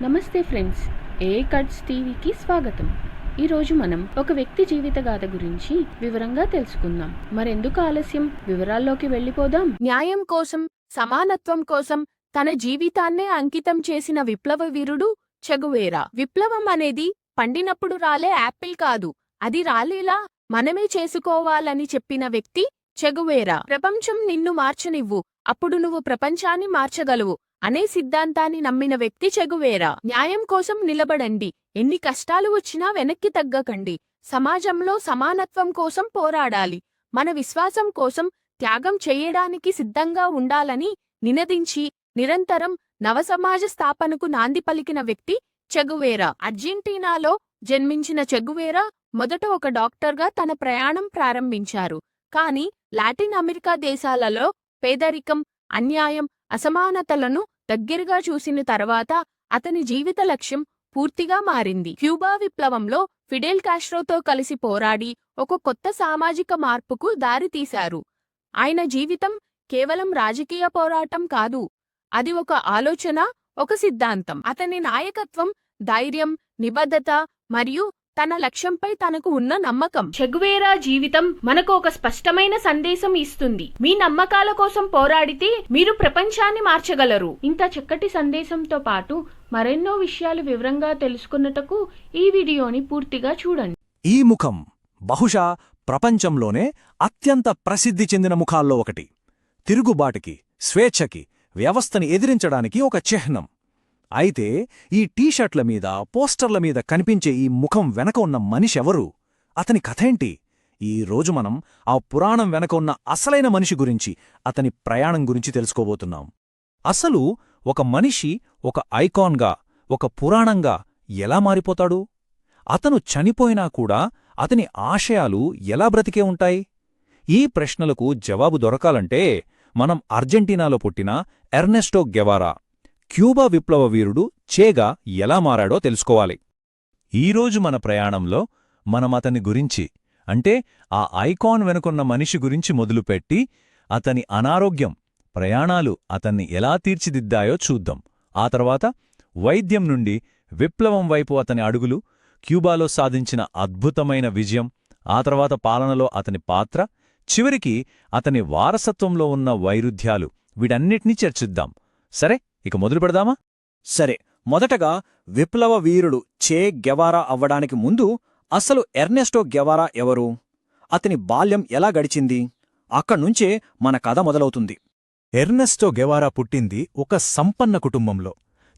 నమస్తే ఫ్రెండ్స్, ఏ కట్స్ టీవీకి స్వాగతం. ఈరోజు మనం ఒక వ్యక్తి జీవిత గాథ గురించి వివరంగా తెలుసుకుందాం. మరెందుకు ఆలస్యం, వివరాల్లోకి వెళ్ళిపోదాం. న్యాయం కోసం, సమానత్వం కోసం తన జీవితాన్నే అంకితం చేసిన విప్లవ వీరుడు చెగువేరా. విప్లవం అనేది పండినప్పుడు రాలే యాపిల్ కాదు, అది రాలేలా మనమే చేసుకోవాలని చెప్పిన వ్యక్తి చెగువేరా. ప్రపంచం నిన్ను మార్చనివ్వు, అప్పుడు నువ్వు ప్రపంచాన్ని మార్చగలవు అనే సిద్ధాంతాన్ని నమ్మిన వ్యక్తి చెగువేరా. న్యాయం కోసం నిలబడండి, ఎన్ని కష్టాలు వచ్చినా వెనక్కి తగ్గకండి. సమాజంలో సమానత్వం కోసం పోరాడాలి, మన విశ్వాసం కోసం త్యాగం చేయడానికి సిద్ధంగా ఉండాలని నినదించి నిరంతరం నవసమాజ స్థాపనకు నాంది పలికిన వ్యక్తి చెగువేరా. అర్జెంటీనాలో జన్మించిన చెగువేరా మొదట ఒక డాక్టర్గా తన ప్రయాణం ప్రారంభించారు. కానీ లాటిన్ అమెరికా దేశాలలో పేదరికం, అన్యాయం, అసమానతలను దగ్గరగా చూసిన తర్వాత అతని జీవిత లక్ష్యం పూర్తిగా మారింది. క్యూబా విప్లవంలో ఫిడెల్ కాస్ట్రోతో కలిసి పోరాడి ఒక కొత్త సామాజిక మార్పుకు దారితీశారు. ఆయన జీవితం కేవలం రాజకీయ పోరాటం కాదు, అది ఒక ఆలోచన, ఒక సిద్ధాంతం. అతని నాయకత్వం, ధైర్యం, నిబద్ధత మరియు తన లక్ష్యంపై తనకు ఉన్న నమ్మకం. చెగువేరా జీవితం మనకు ఒక స్పష్టమైన సందేశం ఇస్తుంది. మీ నమ్మకాల కోసం పోరాడితే మీరు ప్రపంచాన్ని మార్చగలరు. ఇంత చక్కటి సందేశంతో పాటు మరెన్నో విషయాలు వివరంగా తెలుసుకున్నటకు ఈ వీడియోని పూర్తిగా చూడండి. ఈ ముఖం బహుశా ప్రపంచంలోనే అత్యంత ప్రసిద్ధి చెందిన ముఖాల్లో ఒకటి. తిరుగుబాటుకి, స్వేచ్ఛకి, వ్యవస్థని ఎదిరించడానికి ఒక చిహ్నం. అయితే ఈ టీషర్ట్ల మీద, పోస్టర్ల మీద కనిపించే ఈ ముఖం వెనక ఉన్న మనిషెవరు? అతని కథేంటి? ఈ రోజు మనం ఆ పురాణం వెనక ఉన్న అసలైన మనిషి గురించి, అతని ప్రయాణం గురించి తెలుసుకోబోతున్నాం. అసలు ఒక మనిషి ఒక ఐకాన్గా, ఒక పురాణంగా ఎలా మారిపోతాడు? అతను చనిపోయినా కూడా అతని ఆశయాలు ఎలా బ్రతికే ఉంటాయి? ఈ ప్రశ్నలకు జవాబు దొరకాలంటే మనం అర్జెంటీనాలో పుట్టిన ఎర్నెస్టో గెవారా, క్యూబా విప్లవ వీరుడు చేగా ఎలా మారాడో తెలుసుకోవాలి. ఈరోజు మన ప్రయాణంలో మనం అతని గురించి, అంటే ఆ ఐకాన్ వెనుకున్న మనిషి గురించి మొదలుపెట్టి అతని అనారోగ్యం, ప్రయాణాలు అతన్ని ఎలా తీర్చిదిద్దాయో చూద్దాం. ఆ తర్వాత వైద్యం నుండి విప్లవం వైపు అతని అడుగులు, క్యూబాలో సాధించిన అద్భుతమైన విజయం, ఆ తర్వాత పాలనలో అతని పాత్ర, చివరికి అతని వారసత్వంలో ఉన్న వైరుధ్యాలు, వీటన్నిటినీ చర్చిద్దాం. సరే, ఇక మొదలు పెడదామా? సరే, మొదటగా విప్లవ వీరుడు చే గెవారా అవ్వడానికి ముందు అసలు ఎర్నెస్టో గెవారా ఎవరు? అతని బాల్యం ఎలా గడిచింది? అక్కడ్నుంచే మన కథ మొదలవుతుంది. ఎర్నెస్టో గెవారా పుట్టింది ఒక సంపన్న కుటుంబంలో.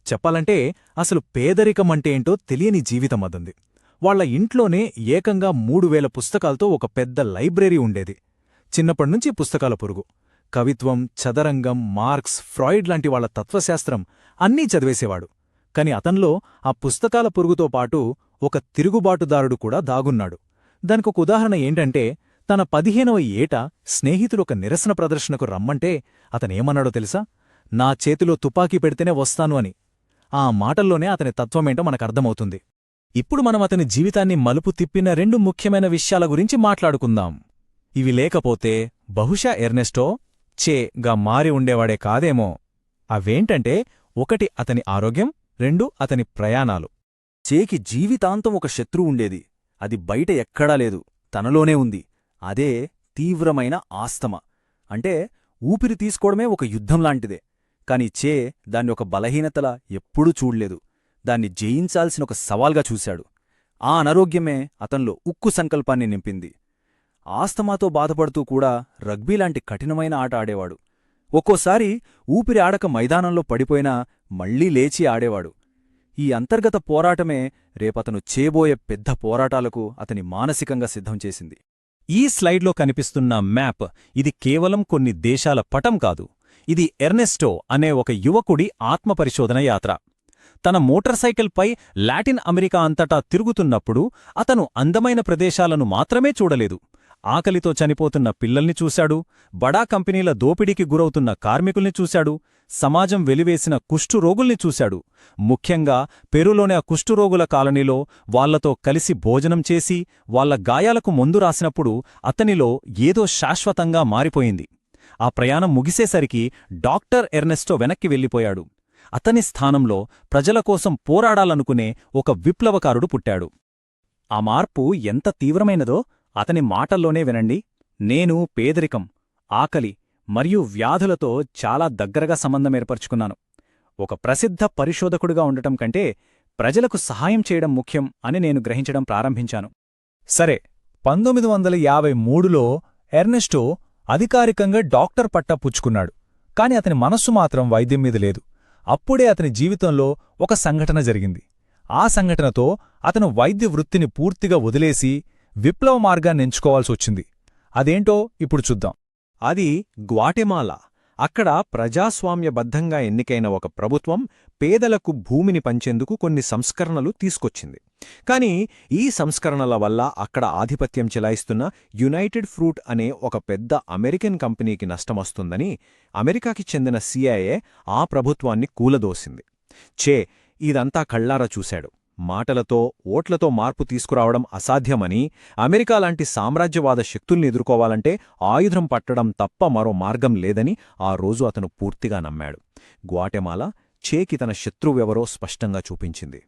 చెప్పాలంటే అసలు పేదరికమంటేంటో తెలియని జీవితం అదంది. వాళ్ల ఇంట్లోనే ఏకంగా 3000 పుస్తకాలతో ఒక పెద్ద లైబ్రరీ ఉండేది. చిన్నప్పటినుంచి పుస్తకాల పొరుగు. కవిత్వం, చదరంగం, మార్క్స్, ఫ్రాయిడ్ లాంటి వాళ్ల తత్వశాస్త్రం అన్నీ చదివేసేవాడు. కాని అతన్లో ఆ పుస్తకాల పురుగుతో పాటు ఒక తిరుగుబాటుదారుడు కూడా దాగున్నాడు. దానికొక ఉదాహరణ ఏంటంటే, తన 15వ ఏట స్నేహితులు ఒక నిరసన ప్రదర్శనకు రమ్మంటే అతనేమన్నాడో తెలుసా? నా చేతిలో తుపాకీ పెడితేనే వస్తాను అని. ఆ మాటల్లోనే అతని తత్వమేంటో మనకర్థమవుతుంది. ఇప్పుడు మనం అతని జీవితాన్ని మలుపు తిప్పిన 2 ముఖ్యమైన విషయాల గురించి మాట్లాడుకుందాం. ఇవి లేకపోతే బహుశా ఎర్నెస్టో చేగా మారి ఉండేవాడే కాదేమో. అవేంటంటే, 1 అతని ఆరోగ్యం, 2 అతని ప్రయాణాలు. చేకి జీవితాంతం ఒక శత్రువు ఉండేది. అది బయట ఎక్కడా లేదు, తనలోనే ఉంది. అదే తీవ్రమైన ఆస్తమా. అంటే ఊపిరి తీసుకోవడమే ఒక యుద్ధంలాంటిదే. కాని చే దాన్ని ఒక బలహీనతలా ఎప్పుడూ చూడ్లేదు. దాన్ని జయించాల్సిన ఒక సవాల్గా చూశాడు. ఆ అనారోగ్యమే అతన్లో ఉక్కు సంకల్పాన్ని నింపింది. ఆస్తమాతో బాధపడుతూ కూడా రగ్బీలాంటి కఠినమైన ఆట ఆడేవాడు. ఒక్కోసారి ఊపిరి ఆడక మైదానంలో పడిపోయినా మళ్లీ లేచి ఆడేవాడు. ఈ అంతర్గత పోరాటమే రేపతను చేయబోయే పెద్ద పోరాటాలకు అతని మానసికంగా సిద్ధం చేసింది. ఈ స్లైడ్లో కనిపిస్తున్న మ్యాప్, ఇది కేవలం కొన్ని దేశాల పటం కాదు. ఇది ఎర్నెస్టో అనే ఒక యువకుడి ఆత్మపరిశోధన యాత్ర. తన మోటార్ సైకిల్పై లాటిన్ అమెరికా అంతటా తిరుగుతున్నప్పుడు అతను అందమైన ప్రదేశాలను మాత్రమే చూడలేదు. ఆకలితో చనిపోతున్న పిల్లల్ని చూశాడు, బడా కంపెనీల దోపిడీకి గురవుతున్న కార్మికుల్ని చూశాడు, సమాజం వెలివేసిన కుష్ఠురోగుల్ని చూశాడు. ముఖ్యంగా పెరులోని ఆ కుష్ఠురోగుల కాలనీలో వాళ్లతో కలిసి భోజనం చేసి వాళ్ల గాయాలకు మందు రాసినప్పుడు అతనిలో ఏదో శాశ్వతంగా మారిపోయింది. ఆ ప్రయాణం ముగిసేసరికి డాక్టర్ ఎర్నెస్టో వెనక్కి వెళ్ళిపోయాడు. అతని స్థానంలో ప్రజల కోసం పోరాడాలనుకునే ఒక విప్లవకారుడు పుట్టాడు. ఆ మార్పు ఎంత తీవ్రమైనదో అతని మాటల్లోనే వినండి. నేను పేదరికం, ఆకలి మరియు వ్యాధులతో చాలా దగ్గరగా సంబంధమేర్పరుచుకున్నాను. ఒక ప్రసిద్ధ పరిశోధకుడుగా ఉండటం కంటే ప్రజలకు సహాయం చేయడం ముఖ్యం అని నేను గ్రహించడం ప్రారంభించాను. సరే, 1953లో ఎర్నెస్టో అధికారికంగా డాక్టర్ పట్టా పుచ్చుకున్నాడు. కాని అతని మనస్సు మాత్రం వైద్యం మీద లేదు. అప్పుడే అతని జీవితంలో ఒక సంఘటన జరిగింది. ఆ సంఘటనతో అతను వైద్య వృత్తిని పూర్తిగా వదిలేసి విప్లవ మార్గాన్నెంచుకోవాల్సొచ్చింది. అదేంటో ఇప్పుడు చూద్దాం. అది గ్వాటెమాలా. అక్కడ ప్రజాస్వామ్యబద్ధంగా ఎన్నికైన ఒక ప్రభుత్వం పేదలకు భూమిని పంచేందుకు కొన్ని సంస్కరణలు తీసుకొచ్చింది. కాని ఈ సంస్కరణల వల్ల అక్కడ ఆధిపత్యం చెలాయిస్తున్న యునైటెడ్ ఫ్రూట్ అనే ఒక పెద్ద అమెరికన్ కంపెనీకి నష్టమొస్తుందని అమెరికాకి చెందిన CIA ఆ ప్రభుత్వాన్ని కూలదోసింది. ఇదంతా కళ్లారా చూశాడు. మాటలతో, ఓట్లతో మార్పు తీసుకురావడం అసాధ్యమని, అమెరికా లాంటి సామ్రాజ్యవాద శక్తుల్ని ఎదుర్కోవాలంటే ఆయుధం పట్టడం తప్ప మరో మార్గం లేదని ఆ రోజు అతను పూర్తిగా నమ్మాడు. గ్వాటెమాలా చేకి తన శత్రువెవరో స్పష్టంగా చూపించింది.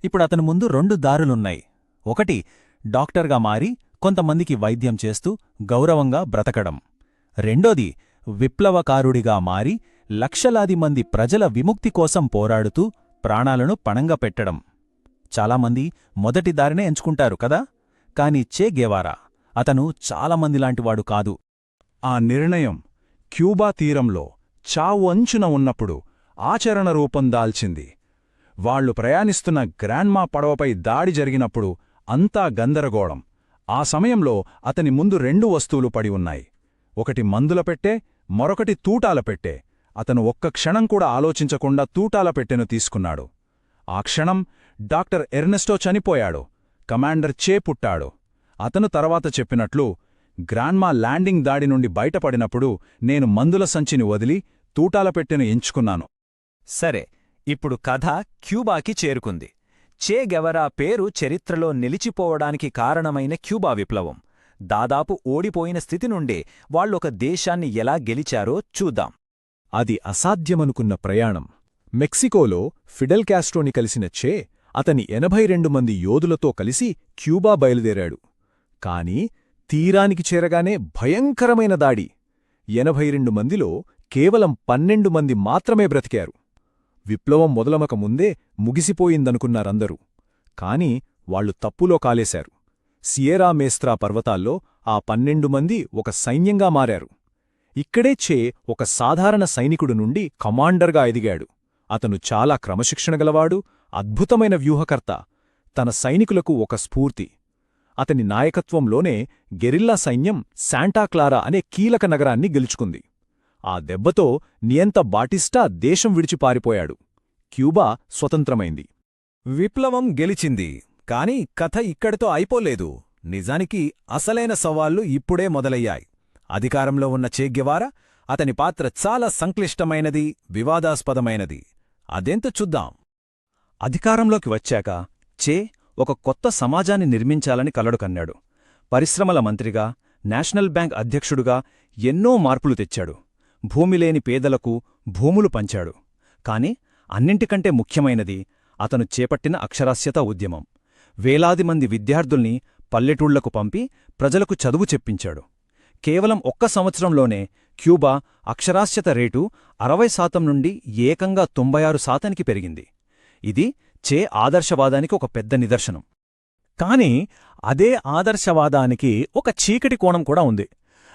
ఇప్పుడతని ముందు 2 దారులున్నాయి. ఒకటి, డాక్టర్గా మారి కొంతమందికి వైద్యం చేస్తూ గౌరవంగా బ్రతకడం. రెండోది, విప్లవకారుడిగా మారి లక్షలాది మంది ప్రజల విముక్తి కోసం పోరాడుతూ ప్రాణాలను పణంగా పెట్టడం. చాలామంది మొదటి దారినే ఎంచుకుంటారు కదా. కాని చే గెవారా అతను చాలామందిలాంటివాడు కాదు. ఆ నిర్ణయం క్యూబా తీరంలో చావు అంచున ఉన్నప్పుడు ఆచరణ రూపం దాల్చింది. వాళ్లు ప్రయాణిస్తున్న గ్రాండ్మా పడవపై దాడి జరిగినప్పుడు అంతా గందరగోళం. ఆ సమయంలో అతని ముందు 2 వస్తువులు పడి ఉన్నాయి. ఒకటి మందుల పెట్టె, మరొకటి తూటాల పెట్టె. అతను ఒక్క క్షణం కూడా ఆలోచించకుండా తూటాల పెట్టెను తీసుకున్నాడు. ఆ క్షణం డాక్టర్ ఎర్నెస్టో చనిపోయాడు. కమాండర్ చే పుట్టాడు. అతను తర్వాత చెప్పినట్లు, గ్రాండ్మా ల్యాండింగ్ దాడి నుండి బయటపడినప్పుడు నేను మందుల సంచిని వదిలి తూటాల పెట్టెను ఎంచుకున్నాను. సరే, ఇప్పుడు కథ క్యూబాకి చేరుకుంది. చే గెవరా పేరు చరిత్రలో నిలిచిపోవడానికి కారణమైన క్యూబా విప్లవం. దాదాపు ఓడిపోయిన స్థితి నుండే వాళ్ళొక దేశాన్ని ఎలా గెలిచారో చూద్దాం. అది అసాధ్యమనుకున్న ప్రయాణం. మెక్సికోలో ఫిడెల్ కాస్ట్రోని కలిసిన చే అతని 82 మంది యోధులతో కలిసి క్యూబా బయలుదేరాడు. కాని తీరానికి చేరగానే భయంకరమైన దాడి. 82 మందిలో కేవలం 12 మంది మాత్రమే బ్రతికారు. విప్లవం మొదలమక ముందే ముగిసిపోయిందనుకున్నారందరూ. కాని వాళ్లు తప్పులో కాలేశారు. సియెరా మేస్త్రా పర్వతాల్లో ఆ 12 మంది ఒక సైన్యంగా మారారు. ఇక్కడే చే ఒక సాధారణ సైనికుడు నుండి కమాండర్గా ఎదిగాడు. అతను చాలా క్రమశిక్షణగలవాడు, అద్భుతమైన వ్యూహకర్త. తన సైనికులకు ఒక స్ఫూర్తి. అతని నాయకత్వంలోనే గెరిల్లా సైన్యం శాంటాక్లారా అనే కీలక నగరాన్ని గెలుచుకుంది. ఆ దెబ్బతో నియంత బాటిస్టా దేశం విడిచిపారిపోయాడు. క్యూబా స్వతంత్రమైంది. విప్లవం గెలిచింది. కాని కథ ఇక్కడితో అయిపోలేదు. నిజానికి అసలైన సవాళ్లు ఇప్పుడే మొదలయ్యాయి. అధికారంలో ఉన్న చే గెవారా, అతని పాత్ర చాలా సంక్లిష్టమైనది, వివాదాస్పదమైనది. అదెంత చూద్దాం. అధికారంలోకి వచ్చాక చే ఒక కొత్త సమాజాన్ని నిర్మించాలని కలడు కన్నాడు. పరిశ్రమల మంత్రిగా, నేషనల్ బ్యాంక్ అధ్యక్షుడుగా ఎన్నో మార్పులు తెచ్చాడు. భూమిలేని పేదలకు భూములు పంచాడు. కాని అన్నింటికంటే ముఖ్యమైనది అతను చేపట్టిన అక్షరాస్యత ఉద్యమం. వేలాది మంది విద్యార్థుల్ని పల్లెటూళ్లకు పంపి ప్రజలకు చదువు చెప్పించాడు. కేవలం 1 సంవత్సరంలోనే క్యూబా అక్షరాస్యత రేటు 60% నుండి ఏకంగా 96%కి పెరిగింది. ఇది చే ఆదర్శవాదానికి ఒక పెద్ద నిదర్శనం. కాని అదే ఆదర్శవాదానికి ఒక చీకటి కోణం కూడా ఉంది.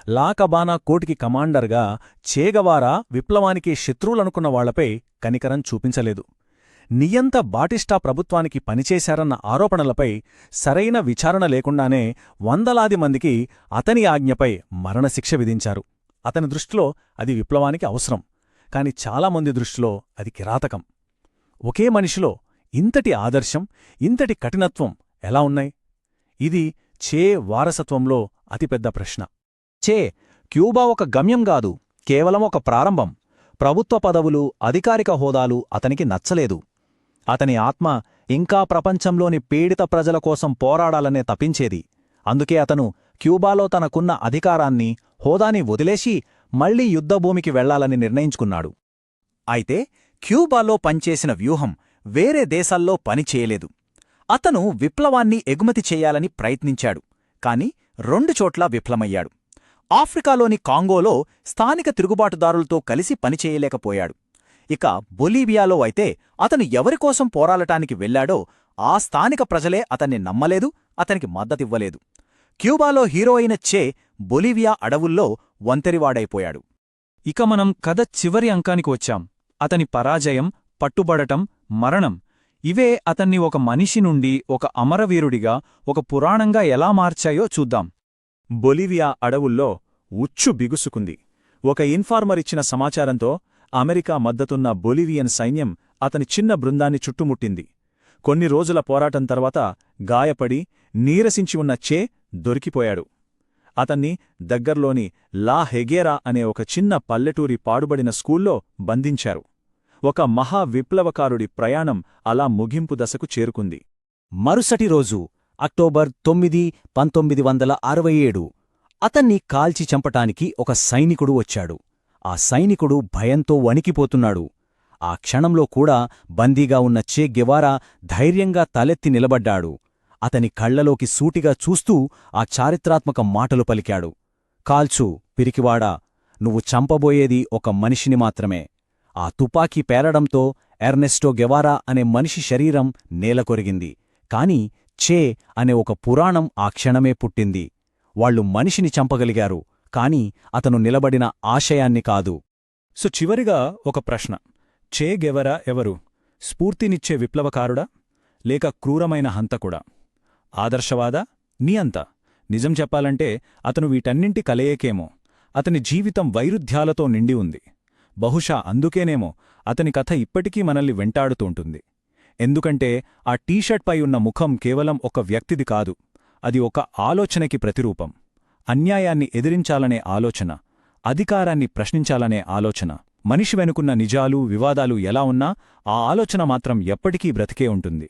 లాకబానా కోటికి కమాండర్గా చే గెవారా విప్లవానికి శత్రువులనుకున్న వాళ్లపై కనికరం చూపించలేదు. నియంత బాటిస్టా ప్రభుత్వానికి పనిచేశారన్న ఆరోపణలపై సరైన విచారణ లేకుండానే వందలాది మందికి అతని ఆజ్ఞపై మరణశిక్ష విధించారు. అతని దృష్టిలో అది విప్లవానికి అవసరం. కాని చాలామంది దృష్టిలో అది కిరాతకం. ఒకే మనిషిలో ఇంతటి ఆదర్శం, ఇంతటి కఠినత్వం ఎలా ఉన్నాయి? ఇది చే వారసత్వంలో అతిపెద్ద ప్రశ్న. క్యూబా ఒక గమ్యం గాదు, కేవలం ఒక ప్రారంభం. ప్రభుత్వ పదవులు, అధికారిక హోదాలు అతనికి నచ్చలేదు. అతని ఆత్మ ఇంకా ప్రపంచంలోని పీడిత ప్రజల కోసం పోరాడాలనే తపించేది. అందుకే అతను క్యూబాలో తనకున్న అధికారాన్ని, హోదాని వదిలేసి మళ్లీ యుద్ధభూమికి వెళ్లాలని నిర్ణయించుకున్నాడు. అయితే క్యూబాలో పనిచేసిన వ్యూహం వేరే దేశాల్లో పనిచేయలేదు. అతను విప్లవాన్ని ఎగుమతి చేయాలని ప్రయత్నించాడు, కాని 2 చోట్లా విఫలమయ్యాడు. ఆఫ్రికాలోని కాంగోలో స్థానిక తిరుగుబాటుదారులతో కలిసి పనిచేయలేకపోయాడు. ఇక బొలీవియాలో అయితే అతను ఎవరికోసం పోరాడటానికి వెళ్లాడో ఆ స్థానిక ప్రజలే అతన్ని నమ్మలేదు, అతనికి మద్దతివ్వలేదు. క్యూబాలో హీరో అయిన చే బొలీవియా అడవుల్లో ఒంటరివాడైపోయాడు. ఇక మనం కథ చివరి అంకానికి వచ్చాం. అతని పరాజయం, పట్టుబడటం, మరణం ఇవే అతన్ని ఒక మనిషి నుండి ఒక అమరవీరుడిగా, ఒక పురాణంగా ఎలా మార్చాయో చూద్దాం. బొలీవియా అడవుల్లో ఉచ్చు బిగుసుకుంది. ఒక ఇన్ఫార్మర్ ఇచ్చిన సమాచారంతో అమెరికా మద్దతున్న బొలివియన్ సైన్యం అతని చిన్న బృందాన్ని చుట్టుముట్టింది. కొన్ని రోజుల పోరాటం తర్వాత గాయపడి నీరసించి ఉన్న చే దొరికిపోయాడు. అతన్ని దగ్గర్లోని లా హెగేరా అనే ఒక చిన్న పల్లెటూరి పాడుబడిన స్కూల్లో బంధించారు. ఒక మహా విప్లవకారుడి ప్రయాణం అలా ముగింపు దశకు చేరుకుంది. మరుసటి రోజు అక్టోబర్ 9, 1967 అతన్ని కాల్చి చంపటానికి ఒక సైనికుడు వచ్చాడు. ఆ సైనికుడు భయంతో వణికిపోతున్నాడు. ఆ క్షణంలో కూడా బందీగా ఉన్న చే గెవారా ధైర్యంగా తలెత్తి నిలబడ్డాడు. అతని కళ్లలోకి సూటిగా చూస్తూ ఆ చారిత్రాత్మక మాటలు పలికాడు. కాల్చు, పిరికివాడా, నువ్వు చంపబోయేది ఒక మనిషిని మాత్రమే. ఆ తుపాకీ పేలడంతో ఎర్నెస్టో గెవారా అనే మనిషి శరీరం నేలకొరిగింది. కాని చే అనే ఒక పురాణం ఆ క్షణమే పుట్టింది. వాళ్లు మనిషిని చంపగలిగారు, కాని అతను నిలబడిన ఆశయాన్ని కాదు. చివరిగా ఒక ప్రశ్న. చే గెవరా ఎవరు? స్ఫూర్తినిచ్చే విప్లవకారుడా, లేక క్రూరమైన హంతకుడా? ఆదర్శవాదా, నియంత? నిజం చెప్పాలంటే అతను వీటన్నింటి కలయికేమో. అతని జీవితం వైరుధ్యాలతో నిండి ఉంది. బహుశా అందుకేనేమో అతని కథ ఇప్పటికీ మనల్ని వెంటాడుతుంటుంది. ఎందుకంటే ఆ టీషర్ట్ పై ఉన్న ముఖం కేవలం ఒక వ్యక్తిది కాదు, అది ఒక ఆలోచనకి ప్రతిరూపం. అన్యాయాన్ని ఎదిరించాలనే ఆలోచన, అధికారాన్ని ప్రశ్నించాలనే ఆలోచన. మనిషి వెనుకున్న నిజాలు, వివాదాలు ఎలా ఉన్నా ఆ ఆలోచన మాత్రం ఎప్పటికీ బ్రతికే ఉంటుంది.